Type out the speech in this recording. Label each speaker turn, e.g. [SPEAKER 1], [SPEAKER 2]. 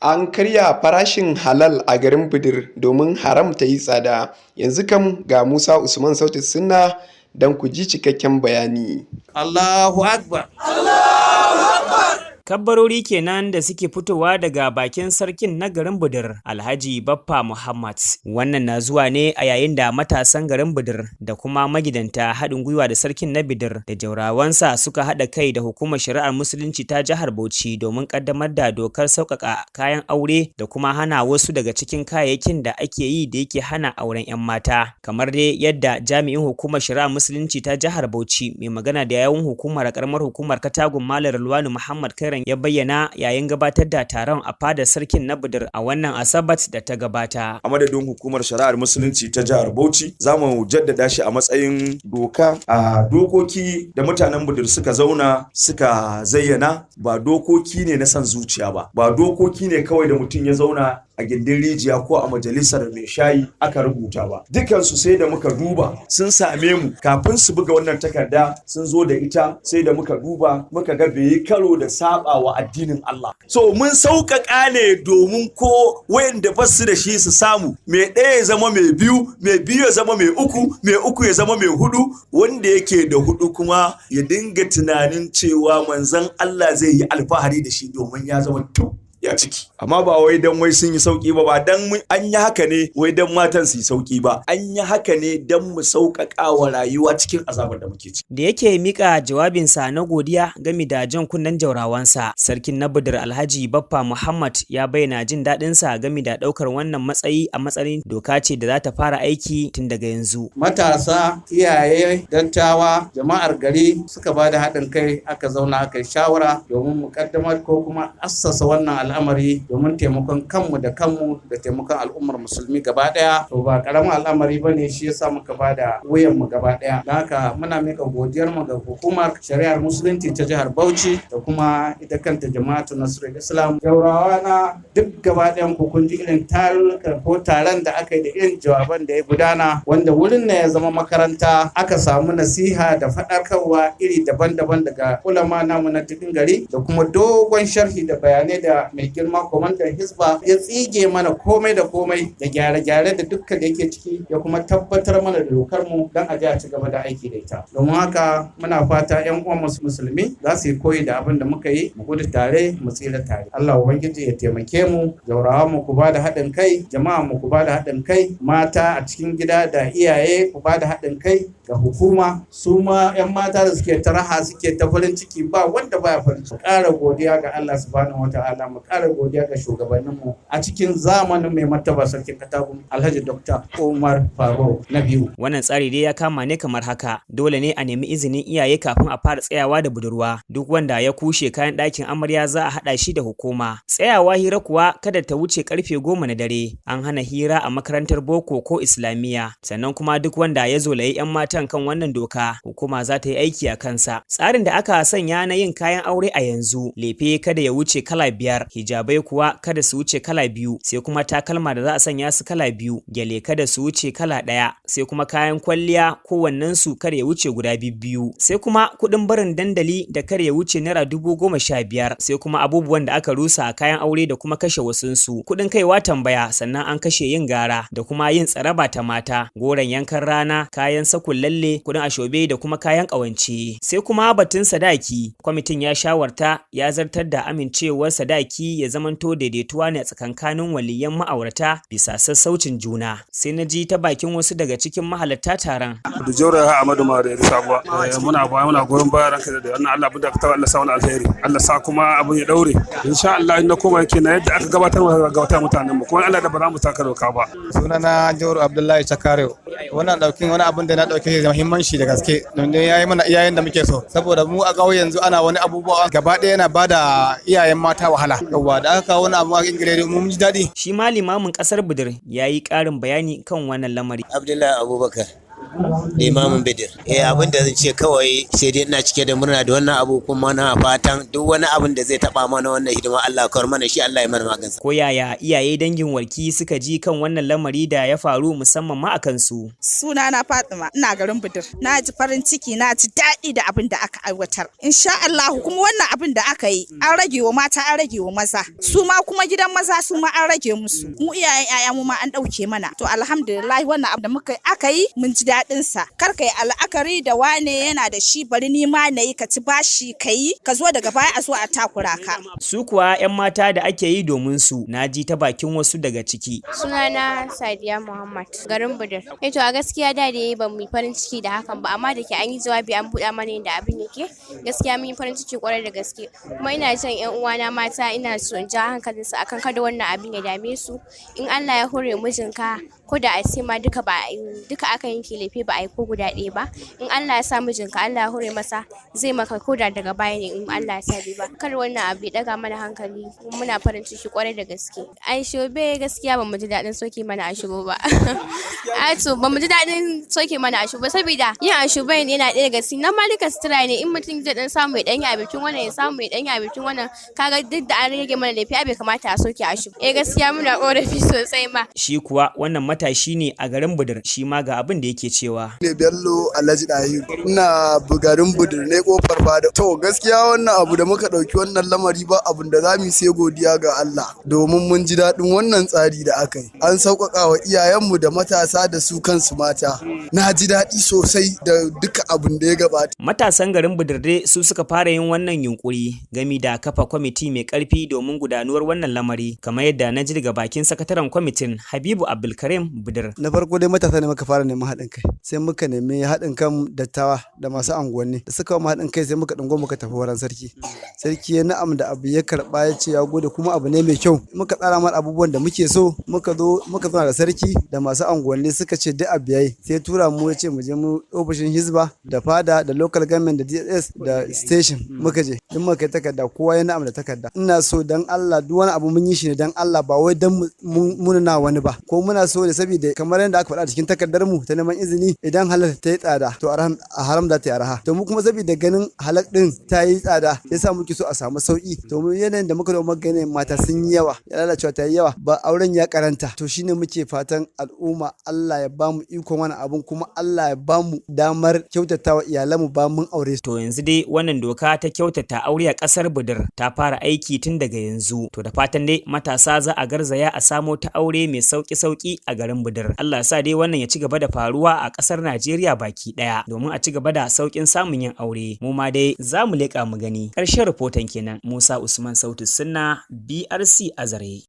[SPEAKER 1] An karya farashin halal a garin Bidir domin haram ta yi tsada. Yanzu kam ga Musa Usman Sauti Sunna don ku ji cikakken bayani.
[SPEAKER 2] Allahu Akbar.
[SPEAKER 3] Kabbarori kenan da suke fitowa daga bakin sarkin na garin Bidir, Alhaji Baffa Muhammad. Wannan na zuwa ne a yayin da matasan garin Bidir da kuma magidanta haɗin gwiwa da sarkin na Bidir da jaurawansa suka haɗa kai da hukumar shari'ar musulunci ta jihar Bauchi domin ƙaddamar da dokar sauƙaƙa kayan aure da kuma hana wasu daga cikin kayayyakin da ake yi da yake hana auren 'yan mata. Kamar dai yadda jami'in hukumar shari'ar musulunci ta jihar Bauchi mai magana da yawun hukumar ƙaramar hukumar Katagun Malam Rilwanu Muhammad Kairan ya bayyana yayin gabatar da taron a fadar sarkin na Bidir a wannan Asabar da ta gabata.
[SPEAKER 4] A madadin hukumar shari'ar musulunci ta jihar Bauchi za mu jaddada shi a matsayin doka a dokoki da mutanen Bidir suka zauna suka zayyana, ba dokoki ne na son zuciya ba dokoki ne kawai da mutum ya zauna a gindin rijiya ko a majalisar mai shayi aka rubuta ba. Dukansu sai da muka duba sun same mu kafin su buga wannan takarda, sun zo da ita sai da muka duba muka ga bai yi karo da saba wa addinin Allah. So mun sauƙaƙa ne domin ko wayanda ba su da shi su samu, mai ɗaya ya zama mai biyu ya zama mai uku ya zama mai hudu, wanda yake da hudu kuma ya dinga tunanin cewa manzon Allah zai yi alfahari da shi domin ya zama ya ciki. Amma ba wai dan wai sun yi sauki ba dan an yi haka ne wai dan matan su yi sauki ba, an yi haka ne dan mu sauƙaƙa wa rayuwa cikin azabar da muke ciki.
[SPEAKER 3] Da yake mika jawabinsa na godiya game da jan kunnen jaurawansa, sarkin na Bidir Alhaji Baffa Muhammad ya bayyana jin daɗinsa game da ɗaukar wannan matsayi a matsayin doka ce da za ta fara aiki tun daga yanzu.
[SPEAKER 2] Matasa, iyaye, dattawa, jama'ar gari suka ba da haɗin kai, aka zauna aka yi shawara domin mu kaddamar ko kuma assasa wannan al'amari domin taimakon kanmu da taimakon al'ummar musulmi gaba daya. To ba karamin al'amari bane, shi yasa muka bada wuyan mu gaba daya. Dan haka muna mika godiyar mu ga hukumar shari'ar musulunci ta jihar Bauchi da kuma ita kanta jama'atu Nasrul Islam. Jaurawa na duk gaba dayan ku kun ji irin taruka ko taron da aka yi da irin jawaban da ya gudana, wanda wurin ne ya zama makaranta. Aka samu nasiha da faɗakarwa iri daban-daban daga ulama namu na cikin gari da kuma dogon sharhi da bayanai da mai girma kwamandan Hisba ya tsige mana komai da komai da gyare-gyare da dukkan da yake ciki, ya kuma tabbatar mana da dokar mu don a ji a ci gaba da aiki da ita. Domin haka muna fata 'yan uwan musulmi za su yi koyi da abin da muka yi, mu gudu tare mu tsira tare. Allah ubangiji ya taimake mu, jaurawa mu ku ba da haɗin kai, jama'a mu ku ba da haɗin kai, mata a cikin gida da iyaye ku ba da haɗin kai ga hukuma, su ma 'yan mata da suke ta raha suke ta farin ciki ba wanda baya farin ciki. Ƙara godiya ga Allah subhanahu wataala, mu ƙara godiya ga shugabanninmu a cikin zamanin mai martaba sarkin Katagun Alhaji Dr. Umar Faruk na biyu.
[SPEAKER 3] Wannan tsari dai ya kama ne kamar haka. Dole ne a nemi izinin iyaye kafin a fara tsayawa da budurwa. Duk wanda ya kushe kayan ɗakin amarya za a haɗa shi da hukuma. Tsayawa hira kuwa kada ta wuce karfe 10 na dare. An hana hira a makarantar boko ko islamiyya. Sannan kuma duk wanda ya zolayi 'yan matan kan wannan doka, hukuma za ta yi aiki a kansa. Tsarin da aka sanya na yin kayan aure a yanzu, lefe kada ya wuce kala 5, hijabai kuwa kada su wuce kala 2, sai kuma takalma da za a sanya su kala 2, gyale kada su wuce kala 1, sai kuma kayan kwalliya kowannen su kada ya wuce guda 2, sai kuma kuɗin barin dandali da kada ya wuce naira 15,000, sai kuma abubuwan da aka rusa a kayan aure da kuma kashe wasunsu, kuɗin kaiwa tambaya, sannan an kashe yin gara da kuma yin tsaraba ta mata, goron yankan rana, kayan sakun lalle, kuɗin ashobe da kuma kayan ƙawance. Sai kuma batun sadaki, kwamitin ya shawarta ya zartar da amincewar sadaki ya zamanto daidaituwa ne a tsakankanin waliyan ma'aurata bisa sassaucin juna. Sai na ji ta bakin wasu daga cikin mahalarta taron.
[SPEAKER 5] Da Jaura Ahmadu Mare Sabuwa, muna goyon bayan ranka da wannan Allah bude ka Allah sa wani alheri. Allah sa kuma abun ya daure. Insha Allah in na koma yake na yadda aka gabatar mutanen mu, kuma Allah da ba za mu taka doka ba.
[SPEAKER 6] Sunana Jauro Abdullahi Chakare. Wannan wani abun da na dauke shi da muhimmanci da gaske. Don yayi mana iyayen da muke so. Saboda mu a ƙauye yanzu ana wani abubuwa gaba ɗaya yana bada iyayen mata wahala. Yawwa da aka kawo wani abu a ingire mun ji daɗi.
[SPEAKER 3] Shi ma limamin ƙasar Bidir ya yi ƙarin bayani kan wannan lamari.
[SPEAKER 7] Abdullahi Abubakar. Limamin Bidir. Abin da zan ce kawai sai dai ina cike da murna da wannan abu, kuma na fatan duk wani abin da zai taba mana wannan hidima Allah kawar mana shi, Allah ya mana magansa.
[SPEAKER 3] Ko yaya iyaye dangin warki suka ji kan wannan lamari da ya faru musamman ma a kansu?
[SPEAKER 8] Sunana Fatima, ina garin Bidir. Na ji farin ciki, na ji daɗi da abin da aka aiwatar. Insha Allah kuma wannan abin da aka yi an rage wa mata, an rage wa maza. Su ma kuma gidan maza su ma an rage musu. Mu iyayen yaya mu ma an ɗauke mana. To alhamdulillah wannan abu da aka yi mun ji daɗin sa. Kar ka yi al'akari da wane yana da shi, bari ni ma na yi, ka ci bashi ka yi, ka zo daga baya a zo a takura ka.
[SPEAKER 3] Su kuwa 'yan mata da ake yi domin su, na ji ta bakin wasu daga ciki.
[SPEAKER 9] Sunana Sadiya Muhammad, garin Bidir. To a gaskiya da ba mu yi farin ciki da hakan ba, amma da ke an yi jawabi an buɗa mana yadda abin yake, gaskiya mun yi farin ciki kwarai da gaske. Kuma ina jan 'yan uwana mata, ina so in ja hankalinsu akan kada wannan abin ya dame su. In Allah ya hore mijinka, ko da a ce ma duka aka yanke laifi ba a yi ko guda ɗaya ba, in Allah ya sa mijinka Allah ya hore masa zai maka ko da daga baya ne, in Allah ya sa ba. Kar wannan abu ya daga mana hankali, muna farin ciki kwarai da gaske. Aishobe gaskiya ba mu ji daɗin soke mana ashubo ba. Ba mu ji daɗin soke mana ashubo, saboda yin ashubo yana ɗaya daga cikin malika sutura ne. In mutum zai dan samu ya ɗanya a bikin wannan, ya samu ya ɗanya a bikin wannan, kaga duk da an rage mana laifi bai kamata a soke ashubo. Gaskiya muna korafi sosai ma.
[SPEAKER 3] Shi kuwa wannan matashi ne a garin Bidir, shi ma ga abin da yake cewa.
[SPEAKER 10] Ne Bello Alhaji Dahiru, ina garin Bidir ne kofar fada. To gaskiya wannan abu da muka ɗauki wannan lamari ba abin da za mu sai godiya ga Allah, domin mun ji daɗin wannan tsari da aka yi. An sauƙaƙa wa iyayenmu da matasa da su kansu mata. Na ji daɗi sosai da duka abin da ya gabata.
[SPEAKER 3] Matasan garin Bidir dai su suka fara yin wannan yunkuri gami da kafa kwamiti mai ƙarfi domin gudanuwar wannan lamari, kamar yadda na ji daga bakin sakataren kwamitin Habibu Abdulkarim Bidir.
[SPEAKER 10] Na farko dai matasa ne muka fara neman haɗin kai, sai muka nemi haɗin kan dattawa da masu anguwanni, da suka mu haɗin kai sai muka ɗango muka tafi wurin sarki. Sarki ya na'am da abu, ya karɓa, ya ce ya gode, kuma abu ne mai kyau. Muka tsara mana abubuwan da muke so, muka zauna da sarki da masu anguwanni, suka ce duk abu yayi. Sai tura mu, ya ce mu je mu ofishin hizba da fada da local government da DSS da station, muka je duk muka kai takarda, kowa ya na'am da takarda. Ina so dan Allah duk wani abu mun yi shi ne dan Allah, ba wai dan mun na wani ba, ko muna so ne saboda kamar yadda aka faɗa cikin takardar mu ta neman izini, idan halal ta yi tsada to a haram da ta yi araha. To mu kuma saboda ganin halal din ta yi tsada, yasa muke so a samu sauki. To mu yanayin da muka da maganin mata sun yi yawa, ya lalacewa ta yi yawa, ba auren ya karanta. To shine muke fatan al'umma Allah ya bamu ikon wannan abun, kuma Allah ya bamu damar kyautatawa iyalanmu ba mun aure.
[SPEAKER 3] To yanzu dai wannan doka ta kyautata aure a ƙasar Bidir ta fara aiki tun daga yanzu. To da fatan dai matasa za a garzaya a samo ta aure mai sauki a garin Bidir. Allah ya sa dai wannan ya ci gaba da faruwa a ƙasar Najeriya baki ɗaya, domin a ci gaba da sauƙin samun yin aure. Mu ma dai za mu leƙa mu gani. Ƙarshen rahoton kenan. Musa Usman Sautu Sunna, BRC Azare.